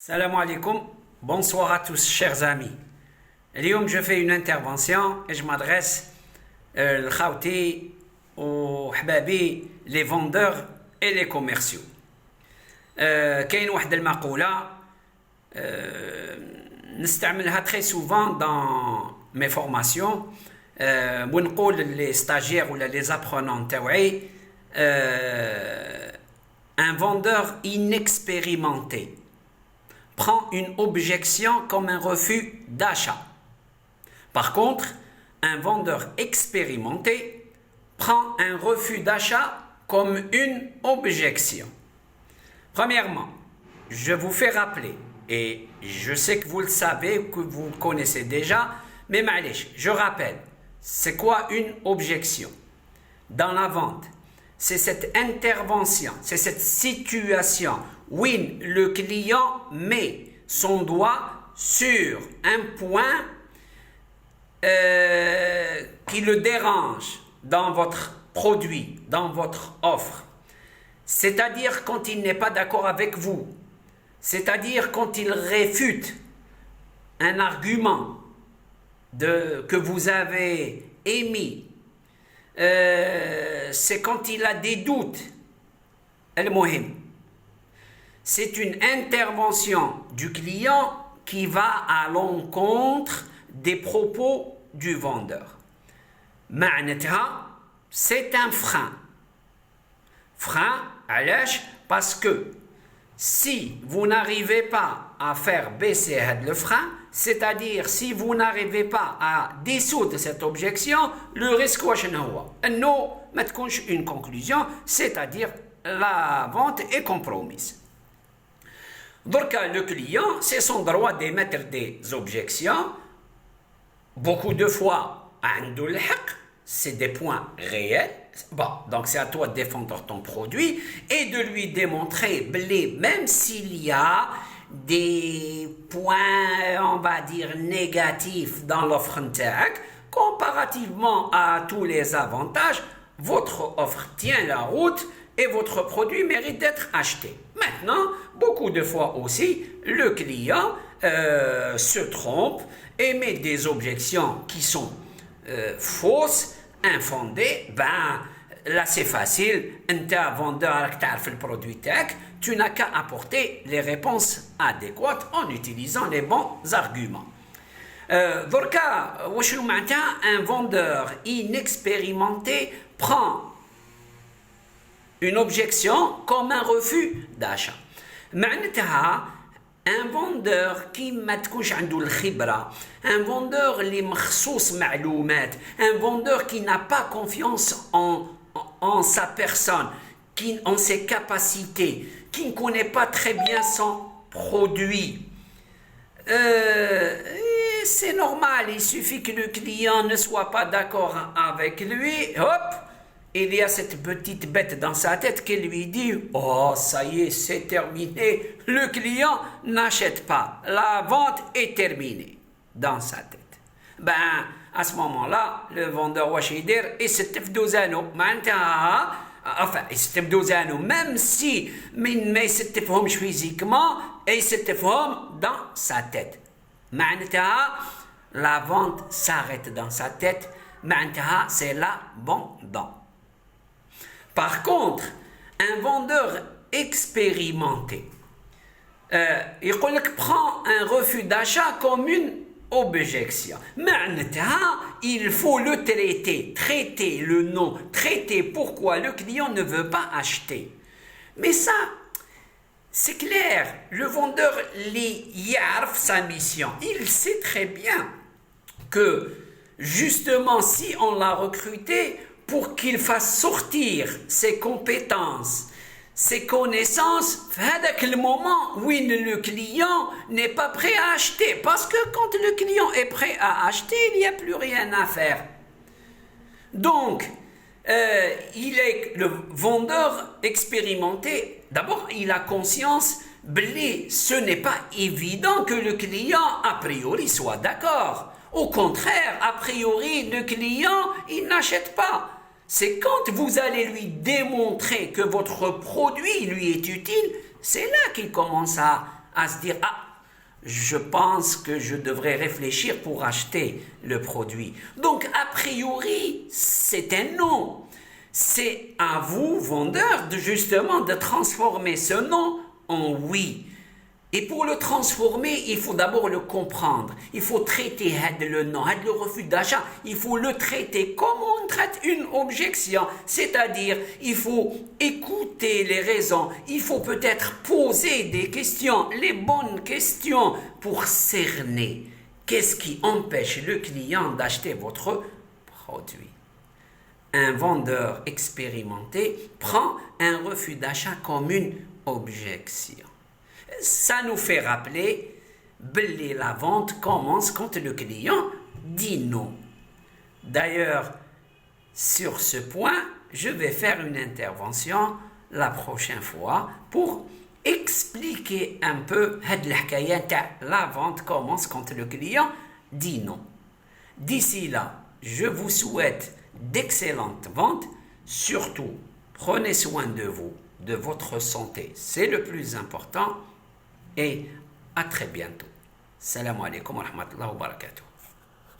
Salam alaikum, bonsoir à tous chers amis. اليوم je fais une intervention et je m'adresse لخاوتي وحبابي les vendeurs et les commerciaux. كاين واحد المقولة نستعملها très souvent dans mes formations ونقول les stagiaires ولا les apprenants تاوعي un vendeur inexpérimenté prend une objection comme un refus d'achat. Par contre, un vendeur expérimenté prend un refus d'achat comme une objection. Premièrement, je vous fais rappeler, et je sais que vous le savez, que vous le connaissez déjà, mais معليش, je rappelle, c'est quoi une objection? Dans la vente, c'est cette intervention, c'est cette situation où le client met son doigt sur un point qui le dérange dans votre produit, dans votre offre. C'est-à-dire quand il n'est pas d'accord avec vous, c'est-à-dire quand il réfute un argument que vous avez émis, c'est quand il a des doutes. المهم, c'est une intervention du client qui va à l'encontre des propos du vendeur. معناتها, c'est un frein. Frein, علاش? Parce que si vous n'arrivez pas à faire baisser le frein, c'est-à-dire si vous n'arrivez pas à dissoudre cette objection, le risque واش هو؟ انه ما تكونش une conclusion, c'est-à-dire la vente est compromise. Donc le client, c'est son droit d'émettre des objections. Beaucoup de fois, عنده الحق, c'est des points réels. Bon, donc c'est à toi de défendre ton produit et de lui démontrer, même s'il y a des points, on va dire, négatifs dans l'offre نتاعك, comparativement à tous les avantages, votre offre tient la route et votre produit mérite d'être acheté. Maintenant, beaucoup de fois aussi, le client se trompe et met des objections qui sont fausses, infondées. Ben, là c'est facile, un vendeur qui a fait le produit tech, tu n'as qu'à apporter les réponses adéquates en utilisant les bons arguments. Dorka, un vendeur inexpérimenté prend une objection comme un refus d'achat. معناتها un vendeur qui ما تكونش عنده الخبرة, un vendeur اللي مخصوص معلومات, un vendeur qui n'a pas confiance en sa personne, en ses capacités, qui ne connaît pas très bien son produit. C'est normal, il suffit que le client ne soit pas d'accord avec lui, hop, il y a cette petite bête dans sa tête qui lui dit « Oh, ça y est, c'est terminé, le client n'achète pas, la vente est terminée » dans sa tête. Ben, à ce moment-là, le vendeur واش يدير يستفدو زانو معناتها enfin يستفدو زانو même si ما يستفهمش physiquement يستفهم dans sa tête. معناتها la vente s'arrête dans sa tête, معناتها c'est l'abandon. Par contre, un vendeur expérimenté, prend un refus d'achat comme une objection. معناتها, il faut le traiter le nom, traiter pourquoi le client ne veut pas acheter. Mais ça, c'est clair, le vendeur يعرف sa mission. Il sait très bien que justement si on l'a recruté pour qu'il fasse sortir ses compétences, ses connaissances, à le moment où le client n'est pas prêt à acheter. Parce que quand le client est prêt à acheter, il n'y a plus rien à faire. Donc, il est le vendeur expérimenté. D'abord, il a conscience, ce n'est pas évident que le client, a priori, soit d'accord. Au contraire, a priori, le client, il n'achète pas. C'est quand vous allez lui démontrer que votre produit lui est utile, c'est là qu'il commence à à se dire « Ah, je pense que je devrais réfléchir pour acheter le produit. » Donc, a priori, c'est un non. C'est à vous, vendeur, justement de transformer ce non en oui. Et pour le transformer, il faut d'abord le comprendre. Il faut traiter le non, le refus d'achat. Il faut le traiter comme on traite une objection. C'est-à-dire, il faut écouter les raisons. Il faut peut-être poser des questions, les bonnes questions pour cerner qu'est-ce qui empêche le client d'acheter votre produit. Un vendeur expérimenté prend un refus d'achat comme une objection. Ça nous fait rappeler que la vente commence quand le client dit non. D'ailleurs, sur ce point, je vais faire une intervention la prochaine fois pour expliquer un peu la vente commence quand le client dit non. D'ici là, je vous souhaite d'excellentes ventes. Surtout, prenez soin de vous, de votre santé. C'est le plus important. Et à très bientôt. Salam alaikum wa rahmatullahi wa barakatuh.